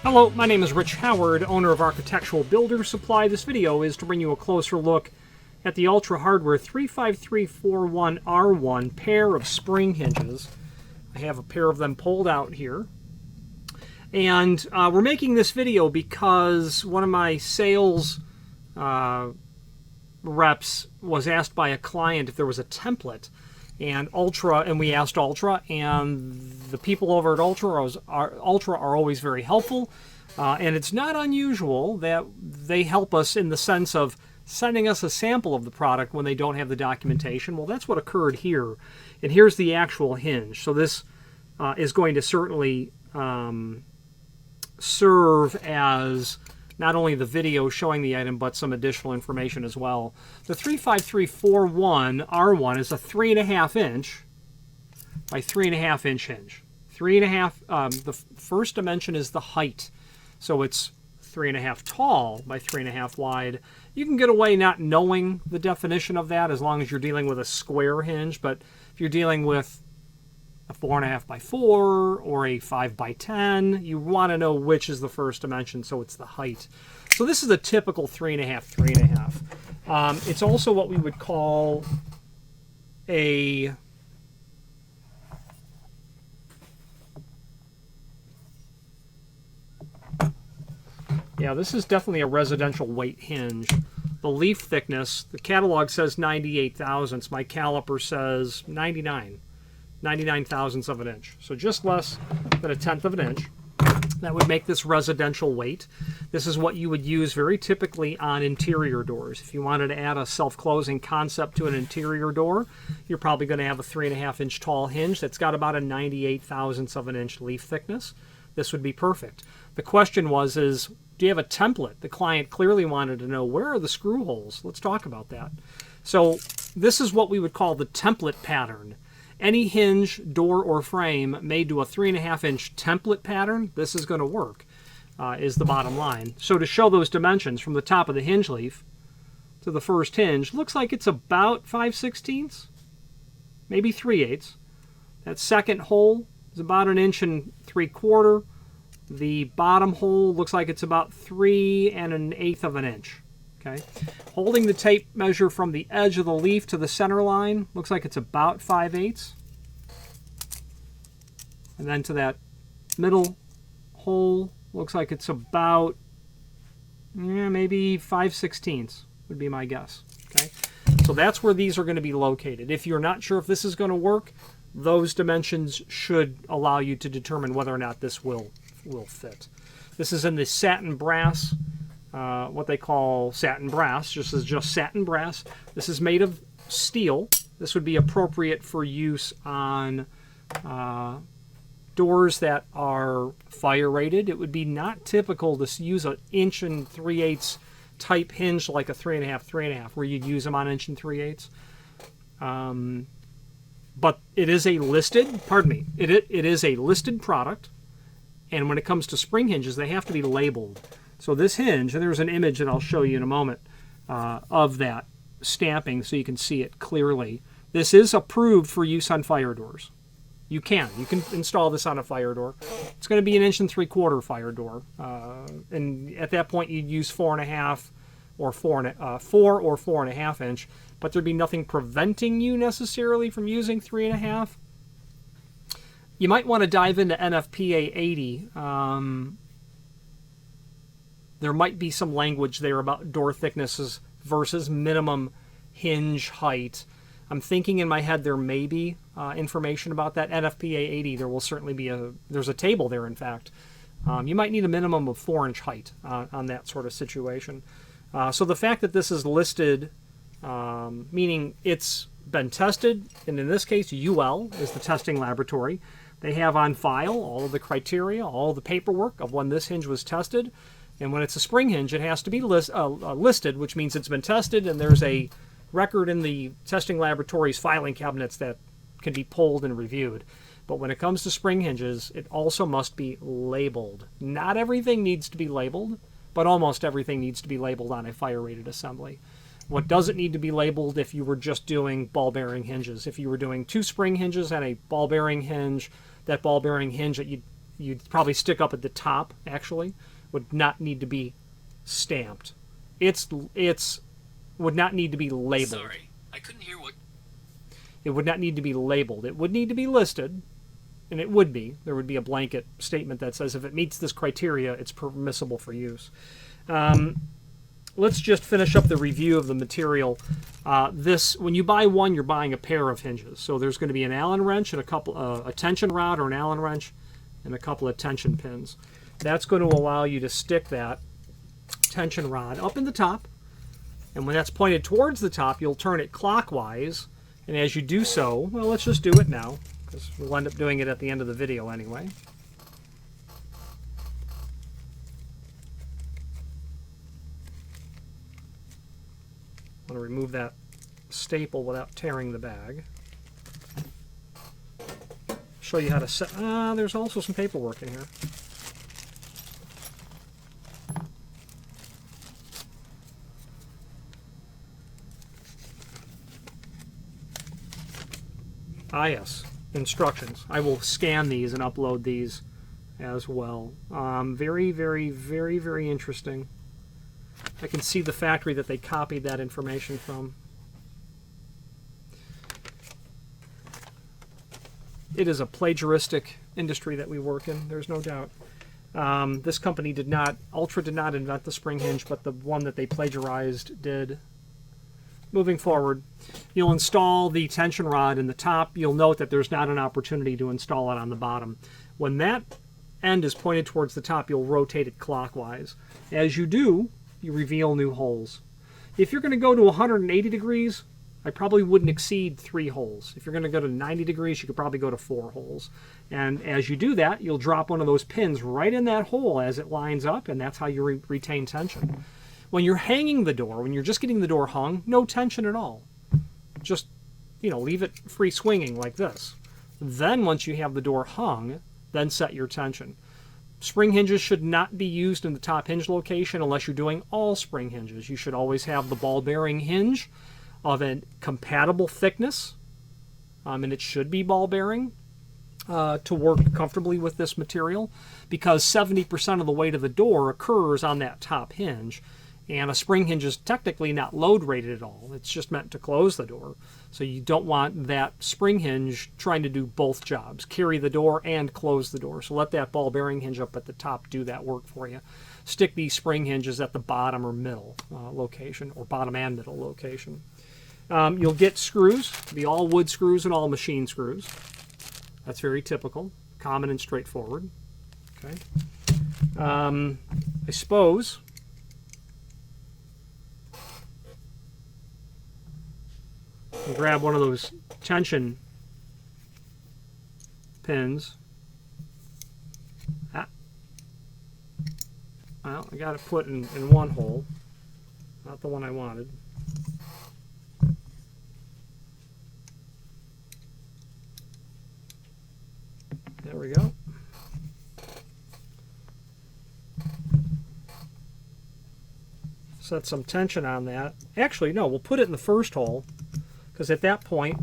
Hello, my name is Rich Howard, owner of Architectural Builder Supply. This video is to bring you a closer look at the Ultra Hardware 3.5x3.5in pair of spring hinges. I have a pair of them pulled out here. And we're making this video because one of my sales reps was asked by a client if there was a template. And we asked Ultra, and the people over at Ultra are always very helpful. And it's not unusual that they help us in the sense of sending us a sample of the product when they don't have the documentation. Well, that's what occurred here. And here's the actual hinge. So this is going to certainly serve as not only the video showing the item, but some additional information as well. The 3.5x3.5in is a 3.5 inch by 3.5 inch hinge. 3.5. The first dimension is the height, so it's 3.5 tall by 3.5 wide. You can get away not knowing the definition of that as long as you're dealing with a square hinge, but if you're dealing with a 4.5 by 4 or a 5 by 10, you want to know which is the first dimension, so it's the height. So this is a typical 3.5. It's also what we would call a this is definitely a residential weight hinge. The leaf thickness, the catalog says 98 thousandths. My caliper says 99 thousandths of an inch. So just less than a tenth of an inch. That would make this residential weight. This is what you would use very typically on interior doors. If you wanted to add a self-closing concept to an interior door, you're probably going to have a 3.5 inch tall hinge that's got about a 98 thousandths of an inch leaf thickness. This would be perfect. The question is, do you have a template? The client clearly wanted to know, where are the screw holes? Let's talk about that. So this is what we would call the template pattern. Any hinge, door, or frame made to a 3.5 inch template pattern, this is going to work, is the bottom line. So to show those dimensions from the top of the hinge leaf to the first hinge, looks like it's about 5/16, maybe 3/8. That second hole is about 1 3/4 inches. The bottom hole looks like it's about 3 1/8 of an inch. Okay. Holding the tape measure from the edge of the leaf to the center line, looks like it's about 5/8. And then to that middle hole, looks like it's about maybe 5/16 would be my guess. Okay. So that's where these are going to be located. If you're not sure if this is going to work, those dimensions should allow you to determine whether or not this will fit. This is in the satin brass, what they call satin brass. This is just satin brass. This is made of steel. This would be appropriate for use on doors that are fire rated. It would be not typical to use an 1 3/8 type hinge like a 3.5, where you'd use them on 1 3/8. But it is a listed, it is a listed product. And when it comes to spring hinges, they have to be labeled. So this hinge, and there's an image that I'll show you in a moment of that stamping so you can see it clearly. This is approved for use on fire doors. You can install this on a fire door. It's going to be an 1 3/4 fire door. And at that point, you'd use 4.5 or 4 or 4.5 inch. But there'd be nothing preventing you necessarily from using 3.5. You might want to dive into NFPA 80. There might be some language there about door thicknesses versus minimum hinge height. I'm thinking in my head there may be information about that. NFPA 80, there will certainly be there's a table there, in fact. You might need a minimum of 4 inch height on that sort of situation. So the fact that this is listed, meaning it's been tested, and in this case UL is the testing laboratory. They have on file all of the criteria, all of the paperwork of when this hinge was tested. And when it's a spring hinge, it has to be listed, which means it's been tested, and there's a record in the testing laboratory's filing cabinets that can be pulled and reviewed. But when it comes to spring hinges, it also must be labeled. Not everything needs to be labeled, but almost everything needs to be labeled on a fire-rated assembly. What doesn't need to be labeled if you were just doing ball bearing hinges? If you were doing 2 spring hinges and a ball bearing hinge, that ball bearing hinge that you you'd probably stick up at the top, actually, would not need to be stamped. It's would not need to be labeled. Sorry, I couldn't hear what... It would not need to be labeled. It would need to be listed, and it would be. There would be a blanket statement that says if it meets this criteria, it's permissible for use. Let's just finish up the review of the material. When you buy one, you're buying a pair of hinges. So there's going to be an Allen wrench and a tension rod or an Allen wrench and a couple of tension pins. That's going to allow you to stick that tension rod up in the top. And when that's pointed towards the top, you'll turn it clockwise. And as you do so, well, let's just do it now, because we'll end up doing it at the end of the video anyway. I want to remove that staple without tearing the bag. Show you how to set... there's also some paperwork in here. Yes, instructions. I will scan these and upload these as well. Very, very, very, very interesting. I can see the factory that they copied that information from. It is a plagiaristic industry that we work in, there's no doubt. This company Ultra did not invent the spring hinge, but the one that they plagiarized did. Moving forward, you'll install the tension rod in the top. You'll note that there's not an opportunity to install it on the bottom. When that end is pointed towards the top, you'll rotate it clockwise. As you do, you reveal new holes. If you're going to go to 180 degrees, I probably wouldn't exceed 3 holes. If you're going to go to 90 degrees, you could probably go to 4 holes. And as you do that, you'll drop one of those pins right in that hole as it lines up, and that's how you retain tension. When you're hanging the door, when you're just getting the door hung, no tension at all. Just, leave it free swinging like this. Then once you have the door hung, then set your tension. Spring hinges should not be used in the top hinge location unless you're doing all spring hinges. You should always have the ball bearing hinge of a compatible thickness, and it should be ball bearing to work comfortably with this material, because 70% of the weight of the door occurs on that top hinge. And a spring hinge is technically not load rated at all. It's just meant to close the door. So you don't want that spring hinge trying to do both jobs, carry the door and close the door. So let that ball bearing hinge up at the top do that work for you. Stick these spring hinges at the bottom or middle location, or bottom and middle location. You'll get screws, be all wood screws and all machine screws. That's very typical, common and straightforward. Okay. I suppose... and grab one of those tension pins. Well, I got it put in one hole, not the one I wanted. There we go. Set some tension on that. Actually, no, we'll put it in the first hole, because at that point,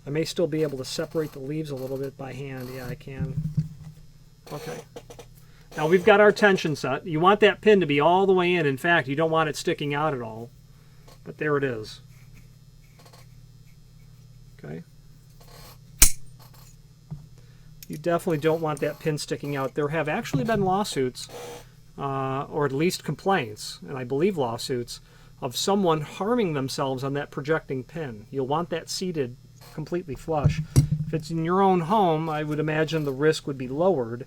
I may still be able to separate the leaves a little bit by hand. Yeah, I can. Okay. Now we've got our tension set. You want that pin to be all the way in. In fact, you don't want it sticking out at all. But there it is. Okay. You definitely don't want that pin sticking out. There have actually been lawsuits, or at least complaints, and I believe lawsuits, of someone harming themselves on that projecting pin. You'll want that seated completely flush. If it's in your own home, I would imagine the risk would be lowered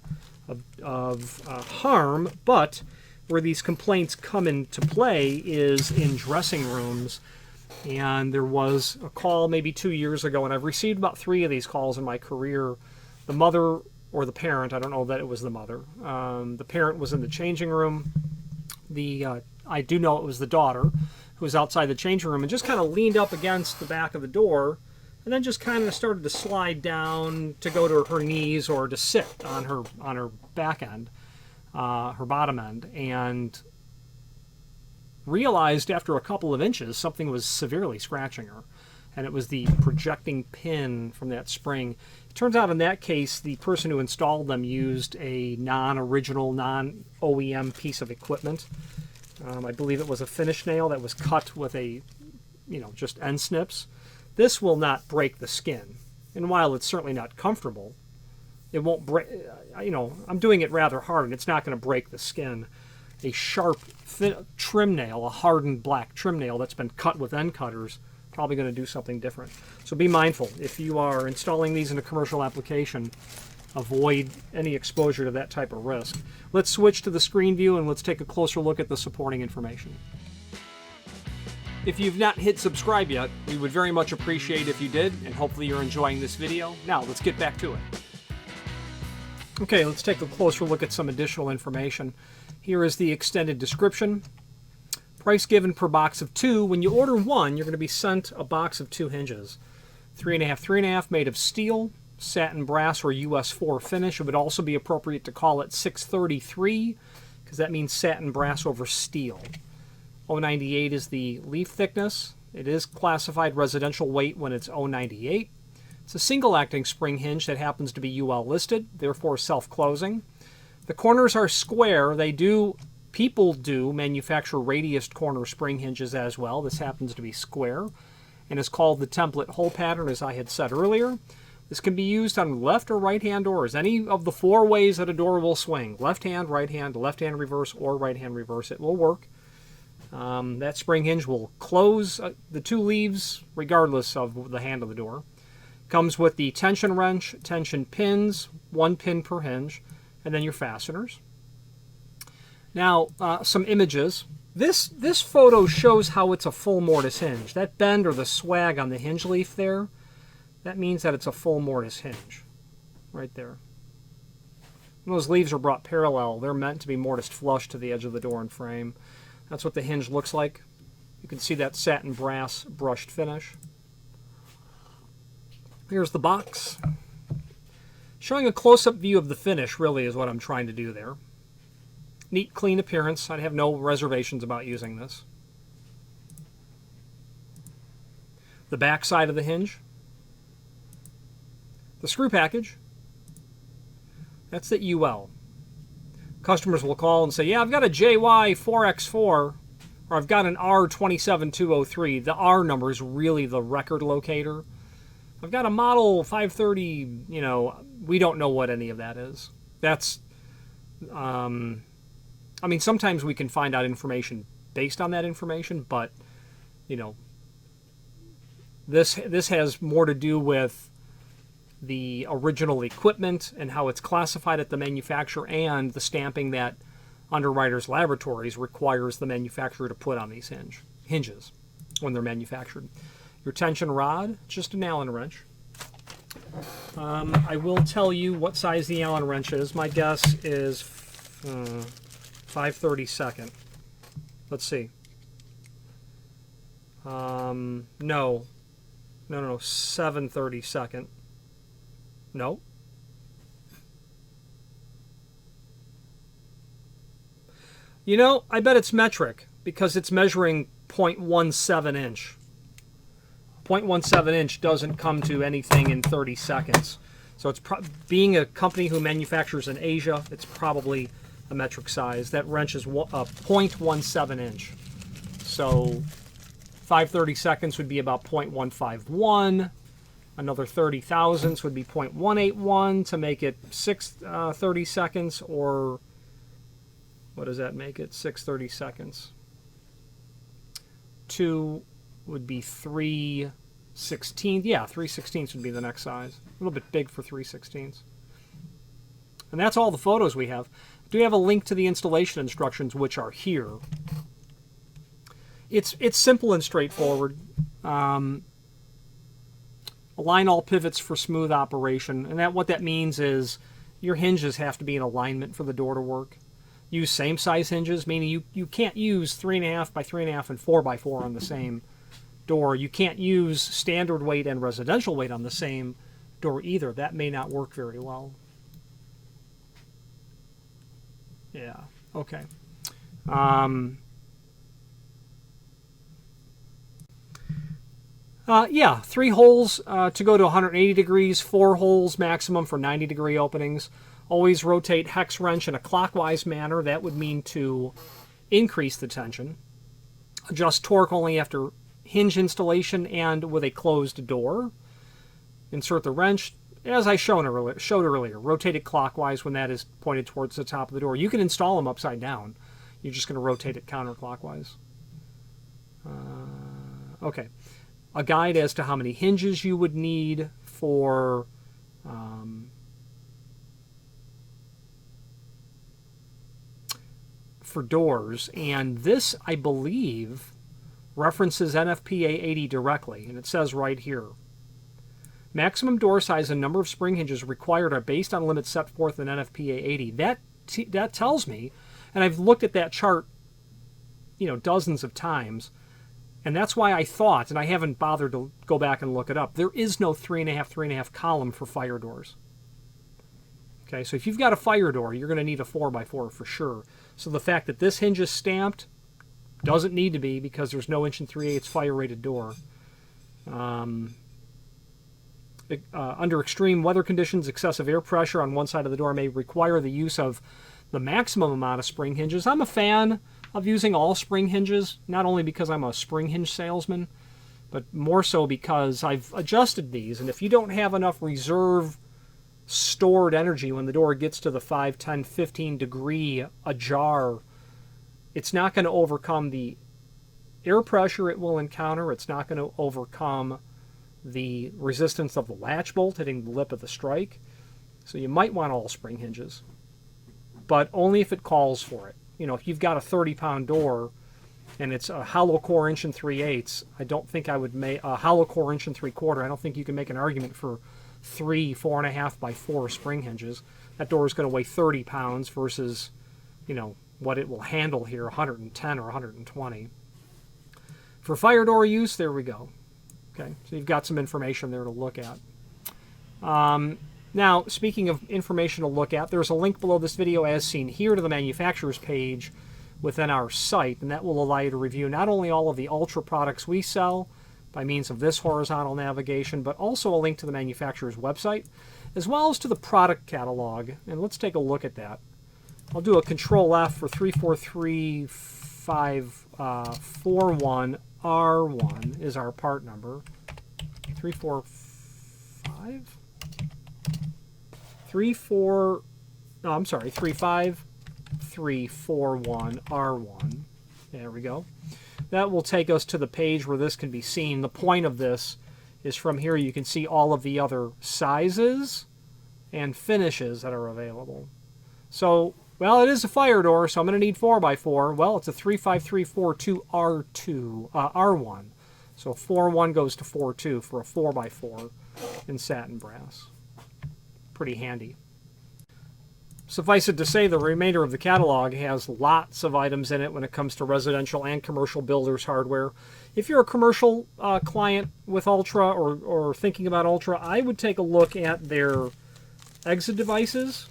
of harm, but where these complaints come into play is in dressing rooms. And there was a call maybe 2 years ago, and I've received about 3 of these calls in my career. The mother or the parent, I don't know that it was the mother. The parent was in the changing room. I do know it was the daughter who was outside the changing room and just kind of leaned up against the back of the door, and then just kind of started to slide down to go to her knees or to sit on her back end, her bottom end, and realized after a couple of inches something was severely scratching her. and it was the projecting pin from that spring. It turns out in that case, the person who installed them used a non-original, non-OEM piece of equipment. I believe it was a finish nail that was cut with a, just end snips. This will not break the skin. And while it's certainly not comfortable, it won't break, I'm doing it rather hard and it's not going to break the skin. A sharp trim nail, a hardened black trim nail that's been cut with end cutters, probably going to do something different. So be mindful. If you are installing these in a commercial application, avoid any exposure to that type of risk. Let's switch to the screen view and let's take a closer look at the supporting information. If you've not hit subscribe yet, we would very much appreciate if you did, and hopefully you're enjoying this video. Now, let's get back to it. Okay, let's take a closer look at some additional information. Here is the extended description. Price given per box of 2. When you order one, you're going to be sent a box of 2 hinges. 3.5, 3.5 made of steel, satin brass or US 4 finish. It would also be appropriate to call it 633 because that means satin brass over steel. 0.98 is the leaf thickness. It is classified residential weight when it's 0.98. It's a single acting spring hinge that happens to be UL listed, therefore self-closing. The corners are square. People do manufacture radiused corner spring hinges as well. This happens to be square and is called the template hole pattern, as I had said earlier. This can be used on left or right hand doors, any of the 4 ways that a door will swing. Left hand reverse, or right hand reverse. It will work. That spring hinge will close the 2 leaves regardless of the hand of the door. Comes with the tension wrench, tension pins, 1 pin per hinge, and then your fasteners. Now, some images. This photo shows how it's a full mortise hinge. That bend or the swag on the hinge leaf there, that means that it's a full mortise hinge. Right there. When those leaves are brought parallel, they're meant to be mortised flush to the edge of the door and frame. That's what the hinge looks like. You can see that satin brass brushed finish. Here's the box. Showing a close-up view of the finish really is what I'm trying to do there. Neat, clean appearance. I'd have no reservations about using this. The back side of the hinge. The screw package. That's the UL. Customers will call and say, yeah, I've got a JY4X4 or I've got an R27203. The R number is really the record locator. I've got a model 530, we don't know what any of that is. That's, sometimes we can find out information based on that information, but, this has more to do with the original equipment and how it's classified at the manufacturer and the stamping that Underwriters Laboratories requires the manufacturer to put on these hinges when they're manufactured. Your tension rod, just an Allen wrench. I will tell you what size the Allen wrench is. My guess is 5/32. Let's see. No, 7/32. No. I bet it's metric because it's measuring 0.17 inch. 0.17 inch doesn't come to anything in 30 seconds. So it's being a company who manufactures in Asia, it's probably a metric size. That wrench is 0.17 inch. So 5/32 would be about 0.151. Another 30 thousandths would be 0.181 to make it 6/32, or what does that make it? 6/32. 2 would be 3/16. Yeah, 3/16 would be the next size. A little bit big for 3/16. And that's all the photos we have. Do we have a link to the installation instructions, which are here? It's simple and straightforward. Align all pivots for smooth operation, and what that means is your hinges have to be in alignment for the door to work. Use same size hinges, meaning you can't use 3.5 by 3.5 and 4 by 4 on the same door. You can't use standard weight and residential weight on the same door either. That may not work very well. Yeah, okay. Yeah, 3 holes to go to 180 degrees, 4 holes maximum for 90-degree openings. Always rotate hex wrench in a clockwise manner. That would mean to increase the tension. Adjust torque only after hinge installation and with a closed door. Insert the wrench, as I showed earlier. Rotate it clockwise when that is pointed towards the top of the door. You can install them upside down. You're just going to rotate it counterclockwise. Okay. A guide as to how many hinges you would need for doors, and this, I believe, references NFPA 80 directly, and it says right here, maximum door size and number of spring hinges required are based on limits set forth in NFPA 80. That tells me, and I've looked at that chart, dozens of times, and that's why I thought, and I haven't bothered to go back and look it up, there is no 3.5 column for fire doors. Okay, so if you've got a fire door, you're going to need a 4x4 for sure. So the fact that this hinge is stamped doesn't need to be, because there's no 1 3/8 fire-rated door. Under extreme weather conditions, excessive air pressure on one side of the door may require the use of the maximum amount of spring hinges. I'm a fan of using all spring hinges, not only because I'm a spring hinge salesman, but more so because I've adjusted these, and if you don't have enough reserve stored energy when the door gets to the 5, 10, 15 degree ajar, it's not going to overcome the air pressure it will encounter. It's not going to overcome the resistance of the latch bolt hitting the lip of the strike. So you might want all spring hinges, but only if it calls for it. If you've got a 30-pound door and it's a hollow core 1 3/8, I don't think I would make a hollow core 1 3/4. I don't think you can make an argument for 3 4.5 by 4 spring hinges. That door is going to weigh 30 pounds versus, what it will handle here, 110 or 120. For fire door use, there we go. Okay, so you've got some information there to look at. Now, speaking of information to look at, there's a link below this video as seen here to the manufacturer's page within our site, and that will allow you to review not only all of the Ultra products we sell by means of this horizontal navigation, but also a link to the manufacturer's website, as well as to the product catalog. And let's take a look at that. I'll do a Control F for 3.5x3.5in is our part number. 3.5.341R1. There we go. That will take us to the page where this can be seen. The point of this is from here you can see all of the other sizes and finishes that are available. So, well, it is a fire door, so I'm going to need 4x4. Well, it's a 3.5.3.4.2 R1. So 4.1 goes to 4.2 for a 4x4 in satin brass. Pretty handy. Suffice it to say, the remainder of the catalog has lots of items in it when it comes to residential and commercial builders hardware. If you're a commercial client with Ultra or thinking about Ultra, I would take a look at their exit devices,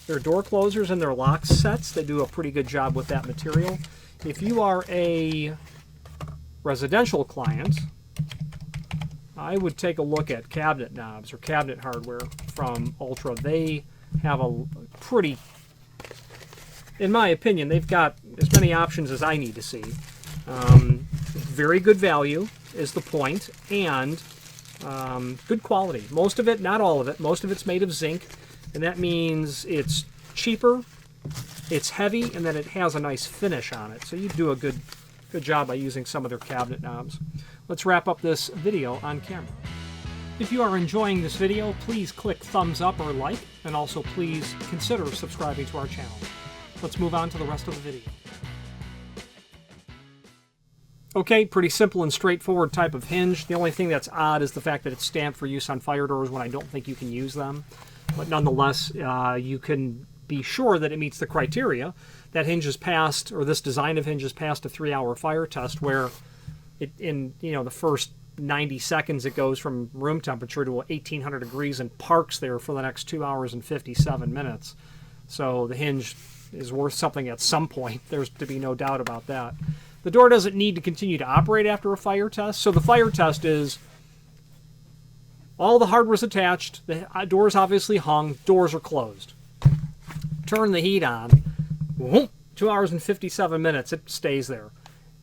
their door closers, and their lock sets. They do a pretty good job with that material. If you are a residential client, I would take a look at cabinet knobs or cabinet hardware from Ultra. They have a pretty, in my opinion, they've got as many options as I need to see. Very good value is the point, and good quality. Most of it, not all of it, most of it's made of zinc, and that means it's cheaper, it's heavy, and then it has a nice finish on it. So you do a good job by using some of their cabinet knobs. Let's wrap up this video on camera. If you are enjoying this video, please click thumbs up or like, and also please consider subscribing to our channel. Let's move on to the rest of the video. Okay, pretty simple and straightforward type of hinge. The only thing that's odd is the fact that it's stamped for use on fire doors when I don't think you can use them. But nonetheless, you can be sure that it meets the criteria. That hinge is passed, or this design of hinge is passed a 3-hour fire test where in the first 90 seconds it goes from room temperature to 1800 degrees and parks there for the next 2 hours and 57 minutes. So the hinge is worth something at some point. There's to be no doubt about that. The door doesn't need to continue to operate after a fire test. So the fire test is all the hardware's attached, the door's obviously hung, doors are closed. Turn the heat on. 2 hours and 57 minutes, it stays there.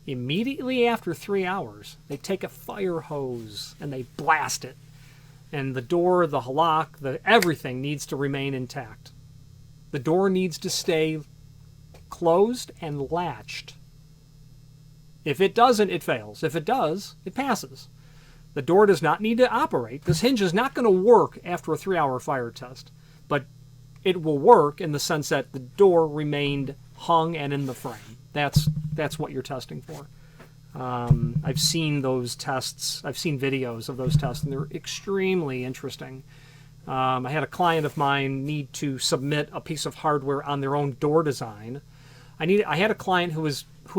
Immediately after 3 hours, they take a fire hose and they blast it. And the door, the lock, everything needs to remain intact. The door needs to stay closed and latched. If it doesn't, it fails. If it does, it passes. The door does not need to operate. This hinge is not going to work after a 3-hour fire test, but it will work in the sense that the door remained hung and in the frame. That's what you're testing for. I've seen those tests. I've seen videos of those tests, and they're extremely interesting. I had a client of mine need to submit a piece of hardware on their own door design. I had a client who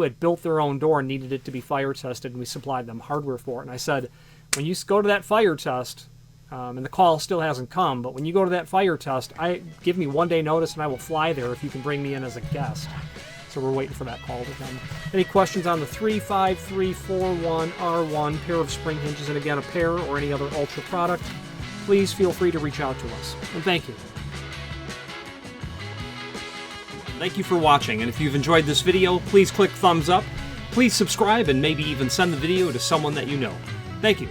had built their own door and needed it to be fire tested, and we supplied them hardware for it. And I said, when you go to that fire test, and the call still hasn't come, but when you go to that fire test, give me 1 day notice and I will fly there if you can bring me in as a guest. So we're waiting for that call to come. Any questions on the 3.5x3.5in pair of spring hinges, and again, a pair or any other Ultra product, please feel free to reach out to us. And thank you. Thank you for watching, and if you've enjoyed this video, please click thumbs up, please subscribe, and maybe even send the video to someone that you know. Thank you.